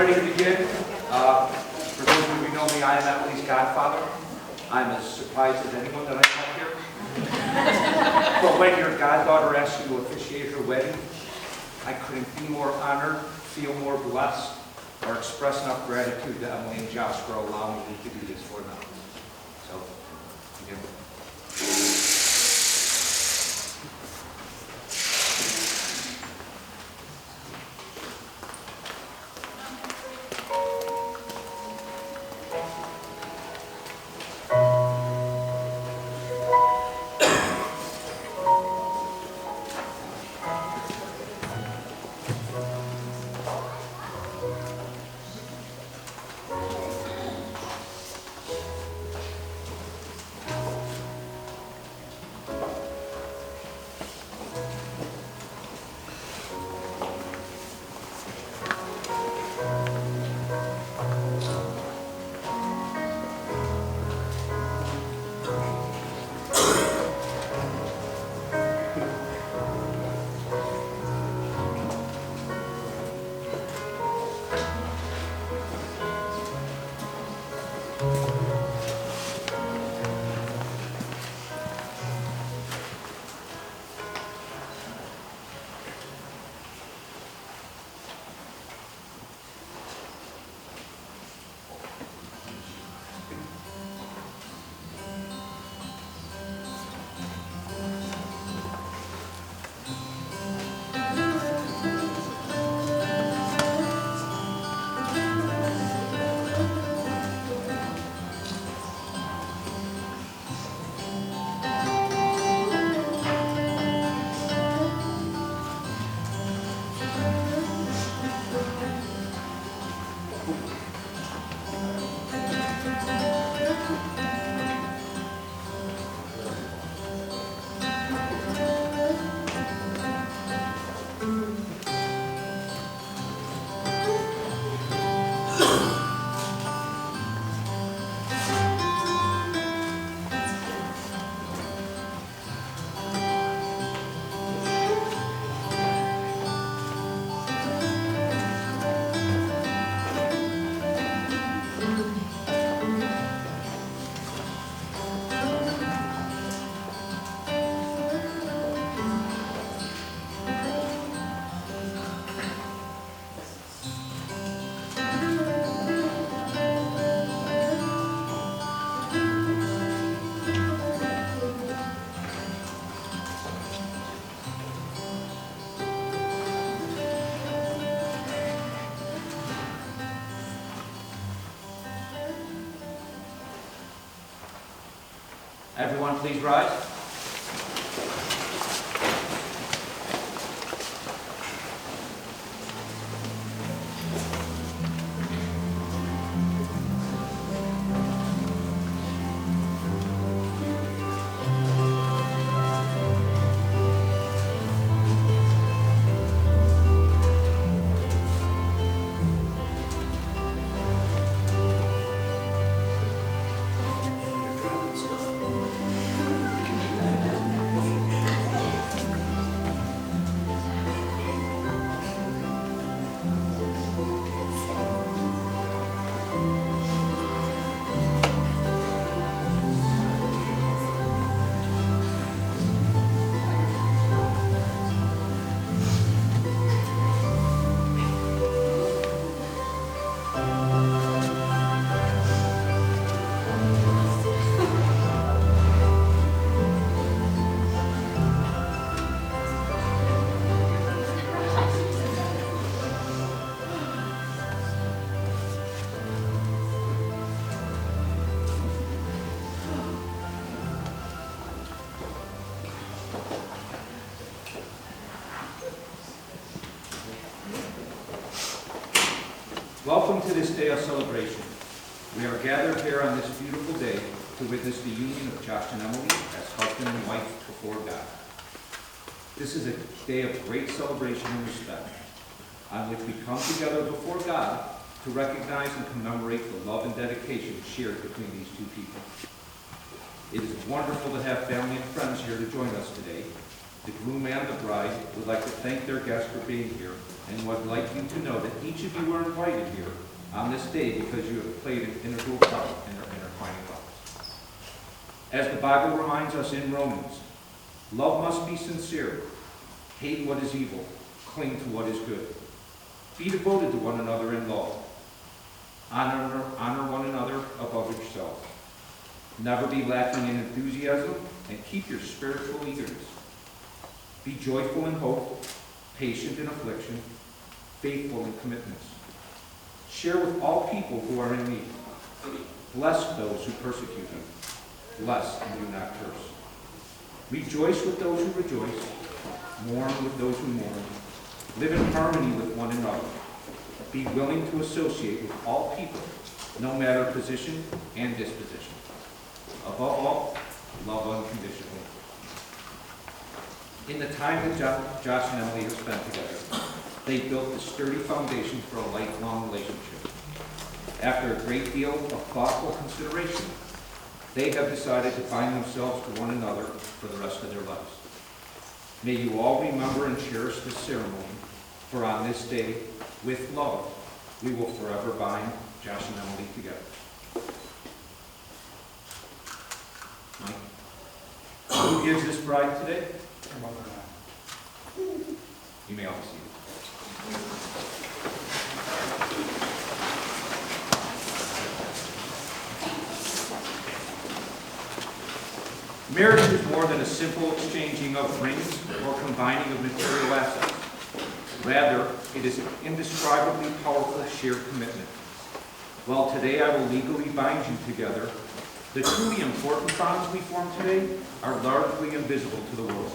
ready to begin? For those of you who know me, I am Emily's godfather. I'm as surprised as anyone that I come here. But when your goddaughter asks you to officiate her wedding, I couldn't be more honored, feel more blessed, or express enough gratitude to Emily and Josh for allowing me to do this for them. So, begin. Everyone, please rise. Welcome to this day of celebration. We are gathered here on this beautiful day to witness the union of Josh and Emily as husband and wife before God. This is a day of great celebration and respect, on which we come together before God to recognize and commemorate the love and dedication shared between these two people. It is wonderful to have family and friends here to join us today. The groom and the bride would like to thank their guests for being here and would like you to know that each of you are invited here on this day because you have played an integral part in our intertwining lives. As the Bible reminds us in Romans, love must be sincere, hate what is evil, cling to what is good. Be devoted to one another in love. Honor one another above yourself. Never be lacking in enthusiasm, and keep your spiritual eagerness. Be joyful in hope, patient in affliction, faithful in commitments. Share with all people who are in need. Bless those who persecute you. Bless and do not curse. Rejoice with those who rejoice. Mourn with those who mourn. Live in harmony with one another. Be willing to associate with all people, no matter position and disposition. Above all, love unconditionally. In the time that Josh and Emily have spent together, they built a sturdy foundation for a lifelong relationship. After a great deal of thoughtful consideration, they have decided to bind themselves to one another for the rest of their lives. May you all remember and cherish this ceremony, for on this day, with love, we will forever bind Josh and Emily together. Mike, who gives this bride today? Her mother and I. You may all be seated. Marriage is more than a simple exchanging of rings or combining of material assets. Rather, it is an indescribably powerful shared commitment. While today I will legally bind you together, the truly important bonds we form today are largely invisible to the world,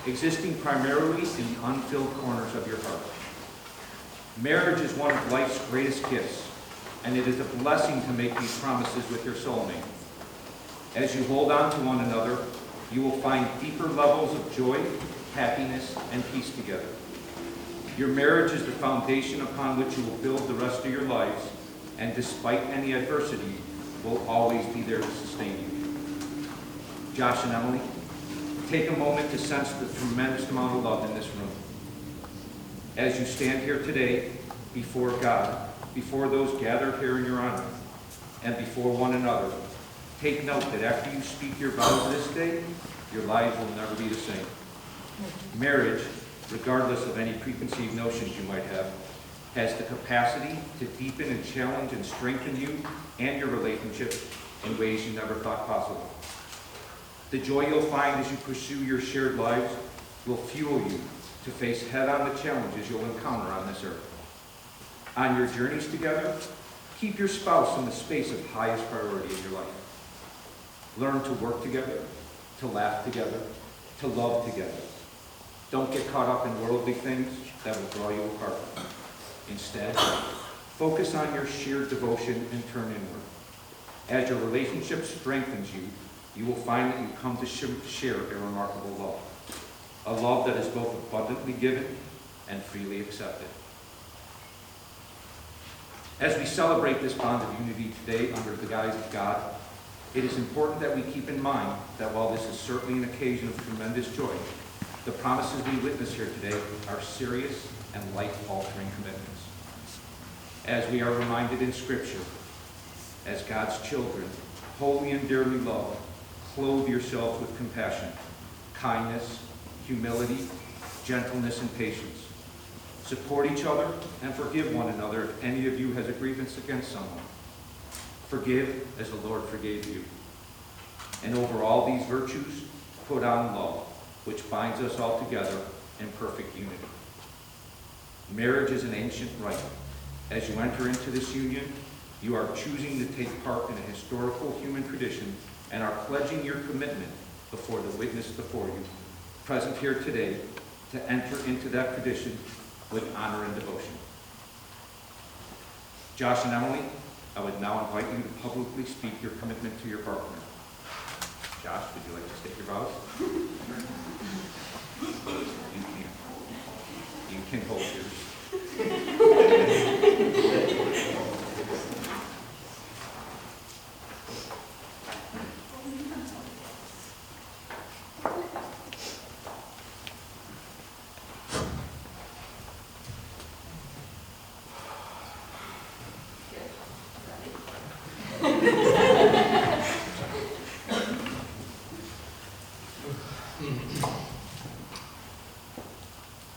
existing primarily in the unfilled corners of your heart. Marriage is one of life's greatest gifts, and it is a blessing to make these promises with your soulmate. As you hold on to one another, you will find deeper levels of joy, happiness, and peace together. Your marriage is the foundation upon which you will build the rest of your lives, and despite any adversity, will always be there to sustain you. Josh and Emily, take a moment to sense the tremendous amount of love in this room. As you stand here today, before God, before those gathered here in your honor, and before one another, take note that after you speak your vows this day, your lives will never be the same. Marriage, regardless of any preconceived notions you might have, has the capacity to deepen and challenge and strengthen you and your relationship in ways you never thought possible. The joy you'll find as you pursue your shared lives will fuel you to face head-on the challenges you'll encounter on this earth. On your journeys together, keep your spouse in the space of highest priority in your life. Learn to work together, to laugh together, to love together. Don't get caught up in worldly things that will draw you apart. Instead, focus on your shared devotion and turn inward. As your relationship strengthens you, you will find that you come to share a remarkable love. A love that is both abundantly given and freely accepted. As we celebrate this bond of unity today under the guise of God, it is important that we keep in mind that while this is certainly an occasion of tremendous joy, the promises we witness here today are serious and life-altering commitments. As we are reminded in Scripture, as God's children, holy and dearly loved, clothe yourselves with compassion, kindness, humility, gentleness, and patience. Support each other and forgive one another if any of you has a grievance against someone. Forgive as the Lord forgave you. And over all these virtues, put on love, which binds us all together in perfect unity. Marriage is an ancient rite. As you enter into this union, you are choosing to take part in a historical human tradition and are pledging your commitment before the witness before you, present here today, to enter into that tradition with honor and devotion. Josh and Emily, I would now invite you to publicly speak your commitment to your partner. Josh, would you like to state your vows? You can hold yours.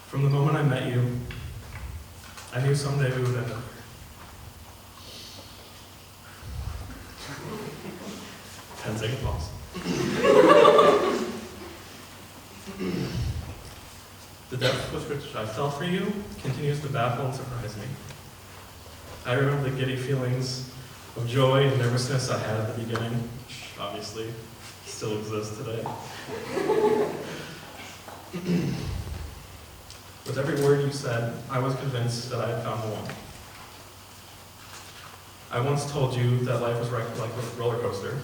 From the moment I met you, I knew someday we would end up. 10-second pause. The depth with which I fell for you continues to baffle and surprise me. I remember the giddy feelings of joy and nervousness I had at the beginning, which obviously still exists today. With every word you said, I was convinced that I had found the one. I once told you that life was like a roller coaster,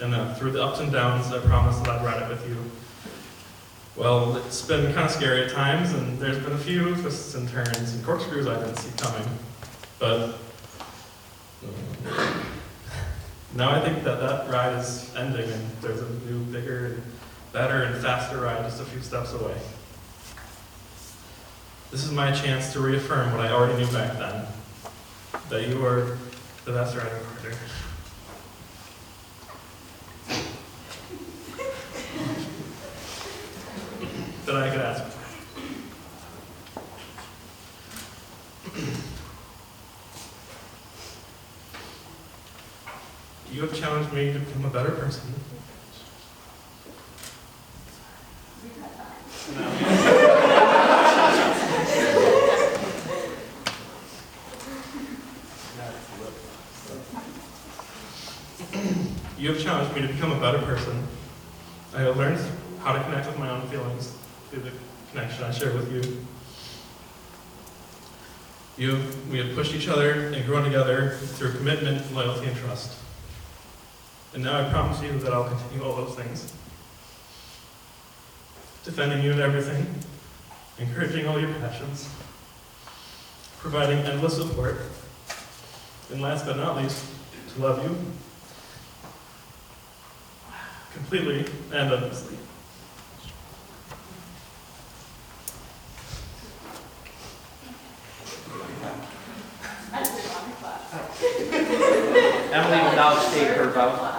and that through the ups and downs, I promised that I'd ride it with you. Well, it's been kind of scary at times, and there's been a few twists and turns and corkscrews I didn't see coming. But now I think that ride is ending, and there's a new, bigger, and better, and faster ride just a few steps away. This is my chance to reaffirm what I already knew back then, that you are the best riding partner. That I could ask for. You have challenged me to become a better person. You have challenged me to become a better person. I have learned how to connect with my own feelings through the connection I share with you. We have pushed each other and grown together through commitment, loyalty, and trust. And now I promise you that I'll continue all those things. Defending you in everything, encouraging all your passions, providing endless support, and last but not least, to love you completely and endlessly. Emily will now state her vow.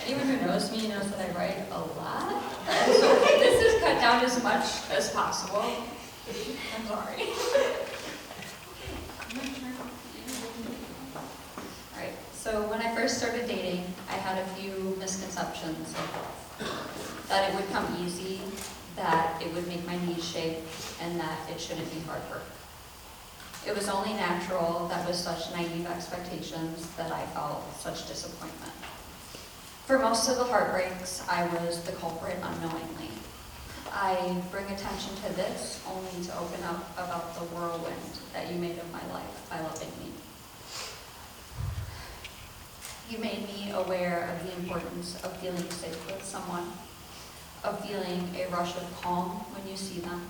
Anyone who knows me knows that I write a lot. So this is cut down as much as possible. I'm sorry. Alright, so when I first started dating, I had a few misconceptions that it would come easy, that it would make my knees shake, and that it shouldn't be hard work. It was only natural that with such naive expectations that I felt such disappointment. For most of the heartbreaks, I was the culprit unknowingly. I bring attention to this only to open up about the whirlwind that you made of my life by loving me. You made me aware of the importance of feeling safe with someone, of feeling a rush of calm when you see them.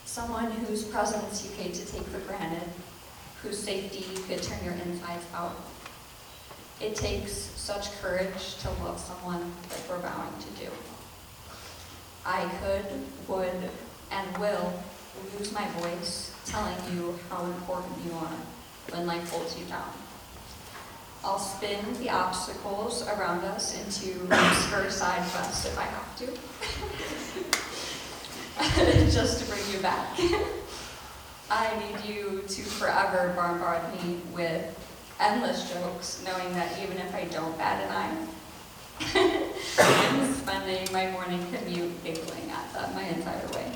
Someone whose presence you hate to take for granted, whose safety could turn your insides out. It takes such courage to love someone like we're vowing to do. I could, would, and will lose my voice telling you how important you are when life holds you down. I'll spin the obstacles around us into spur-side bust if I have to, just to bring you back. I need you to forever bombard me with endless jokes, knowing that even if I don't bat an eye, I'm spending my morning commute giggling at them my entire way.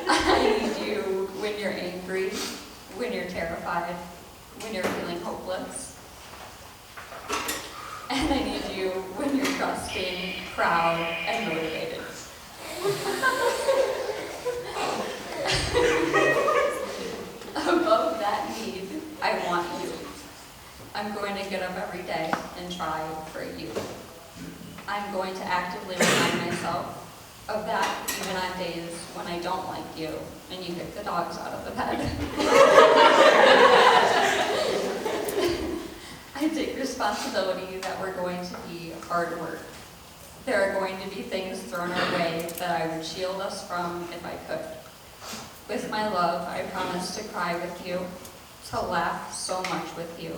I need you when you're angry, when you're terrified, when you're feeling hopeless. And I need you when you're trusting, proud, and motivated. Above that need, I want you. I'm going to get up every day and try for you. I'm going to actively remind myself of that even on days when I don't like you and you kick the dogs out of the bed. I take responsibility that we're going to be hard work. There are going to be things thrown our way that I would shield us from if I could. With my love, I promise to cry with you, to laugh so much with you,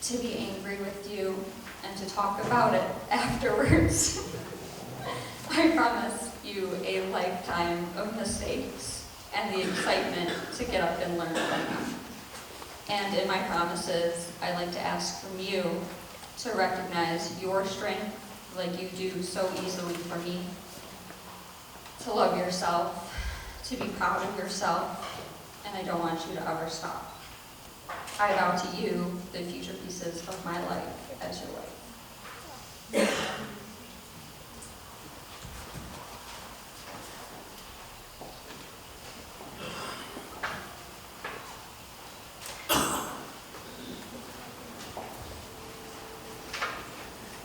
to be angry with you, and to talk about it afterwards. I promise you a lifetime of mistakes and the excitement to get up and learn from them. And in my promises, I like to ask from you to recognize your strength like you do so easily for me, to love yourself, to be proud of yourself, and I don't want you to ever stop. I vow to you the future pieces of my life as your wife.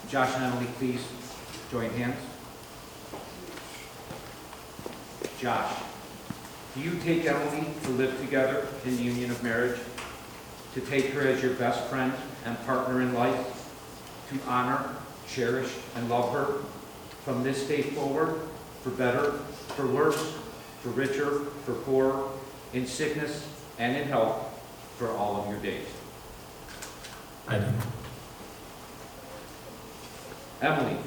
Josh and Emily, please join hands. Josh, do you take Emily to live together in the union of marriage, to take her as your best friend and partner in life, to honor, cherish, and love her from this day forward, for better, for worse, for richer, for poorer, in sickness and in health, for all of your days? I do. Emily,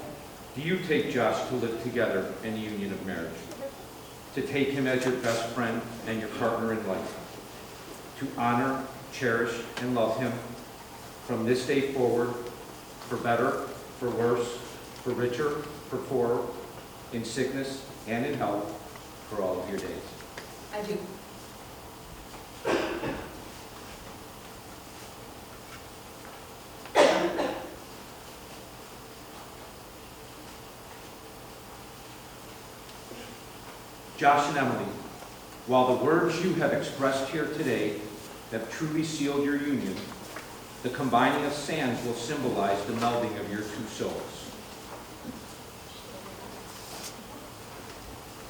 do you take Josh to live together in the union of marriage, to take him as your best friend and your partner in life, to honor, cherish, and love him from this day forward, for better, for worse, for richer, for poorer, in sickness and in health, for all of your days? I do. Josh and Emily, while the words you have expressed here today have truly sealed your union, the combining of sands will symbolize the melding of your two souls.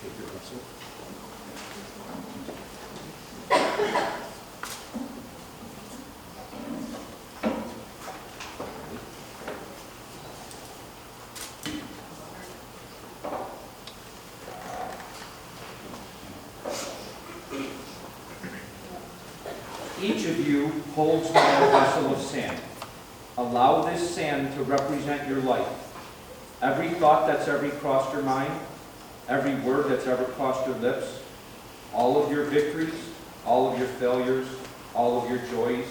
Take your pencil. Each of you holds now a vessel of sand. Allow this sand to represent your life. Every thought that's ever crossed your mind, every word that's ever crossed your lips, all of your victories, all of your failures, all of your joys,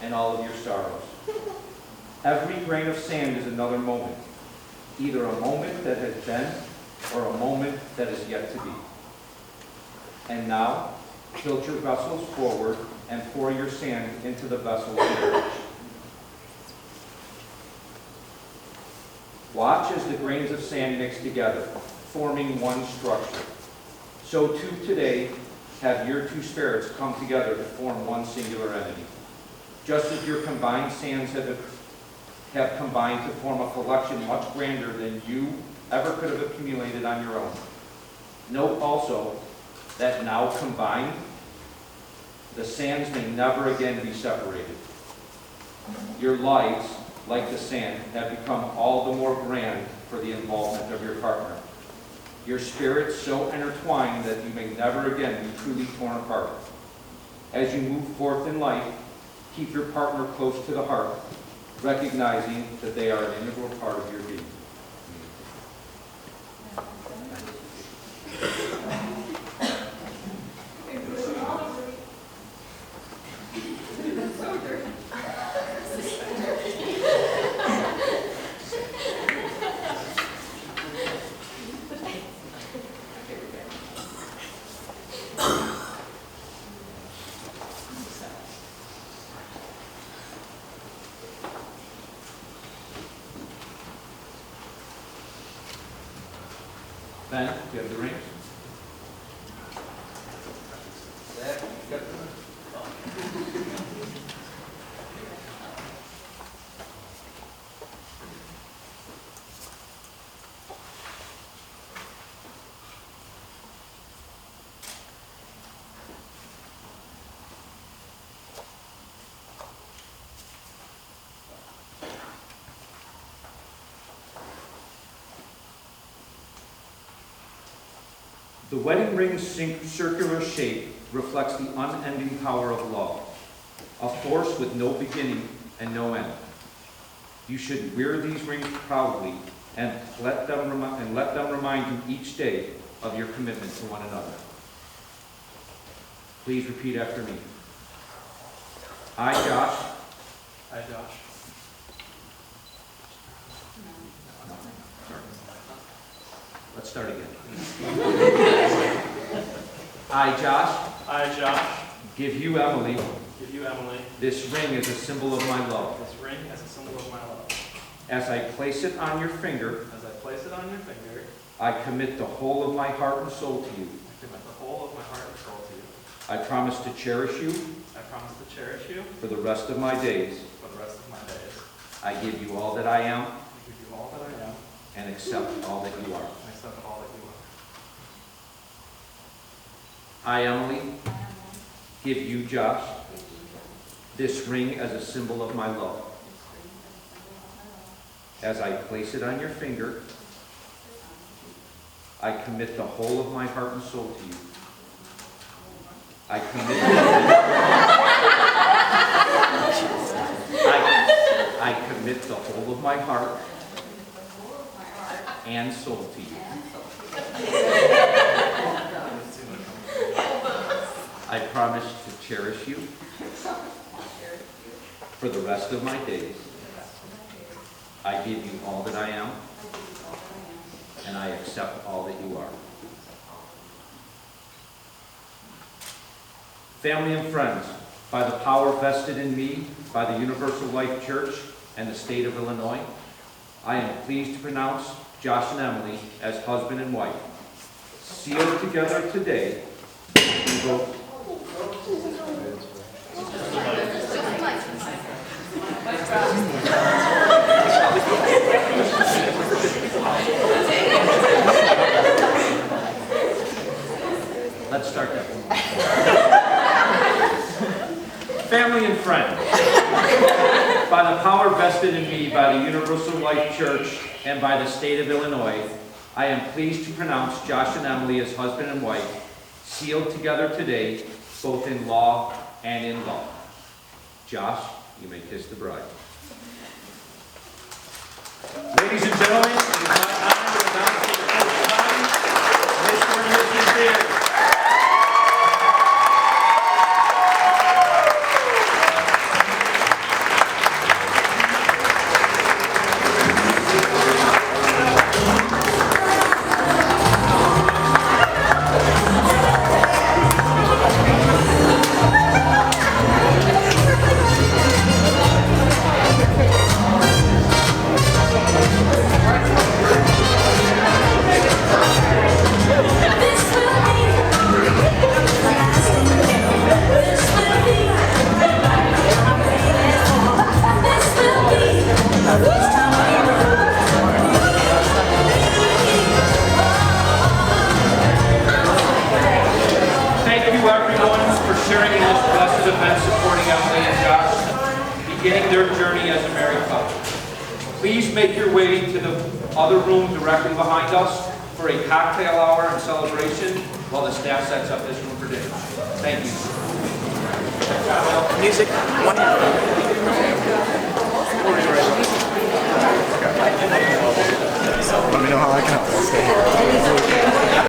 and all of your sorrows. Every grain of sand is another moment, either a moment that has been or a moment that is yet to be. And now, tilt your vessels forward and pour your sand into the vessel of marriage. Watch as the grains of sand mix together, forming one structure. So too today, have your two spirits come together to form one singular entity. Just as your combined sands have combined to form a collection much grander than you ever could have accumulated on your own. Note also that now combined, the sands may never again be separated. Your lives, like the sand, have become all the more grand for the involvement of your partner. Your spirits so intertwined that you may never again be truly torn apart. As you move forth in life, keep your partner close to the heart, recognizing that they are an integral part of your being. Ben, do you have the rings? The wedding ring's circular shape reflects the unending power of love, a force with no beginning and no end. You should wear these rings proudly and let them remind you each day of your commitment to one another. Please repeat after me. I, Josh. I, Josh. Let's start again. I, Josh. I, Josh. Give you, Emily. Give you, Emily. This ring as a symbol of my love. This ring as a symbol of my love. As I place it on your finger, As I place it on your finger, I commit the whole of my heart and soul to you. I commit the whole of my heart and soul to you. I promise to cherish you I promise to cherish you for the rest of my days. for the rest of my days. I give you all that I am I give you all that I am and accept all that you are. and accept all that you I, Emily, give you, Josh, this ring as a symbol of my love. As I place it on your finger, I commit the whole of my heart and soul to you. I commit the whole of my heart and soul to you. I promise to cherish you for the rest of my days. I give you all that I am, and I accept all that you are. Family and friends, by the power vested in me by the Universal Life Church and the state of Illinois, I am pleased to pronounce Josh and Emily as husband and wife. Sealed together today, we both. Let's start that one. Family and friends, by the power vested in me by the Universal Life Church and by the state of Illinois, I am pleased to pronounce Josh and Emily as husband and wife, sealed together today, both in law and in love. Josh, you may kiss the bride. Ladies and gentlemen, it is my honor to announce for the first time, Mr. and Mrs. Vehrs. Sharing in this blessed event, supporting Emily and Josh, beginning their journey as a married couple. Please make your way to the other room directly behind us for a cocktail hour and celebration while the staff sets up this room for dinner. Thank you. Music, one.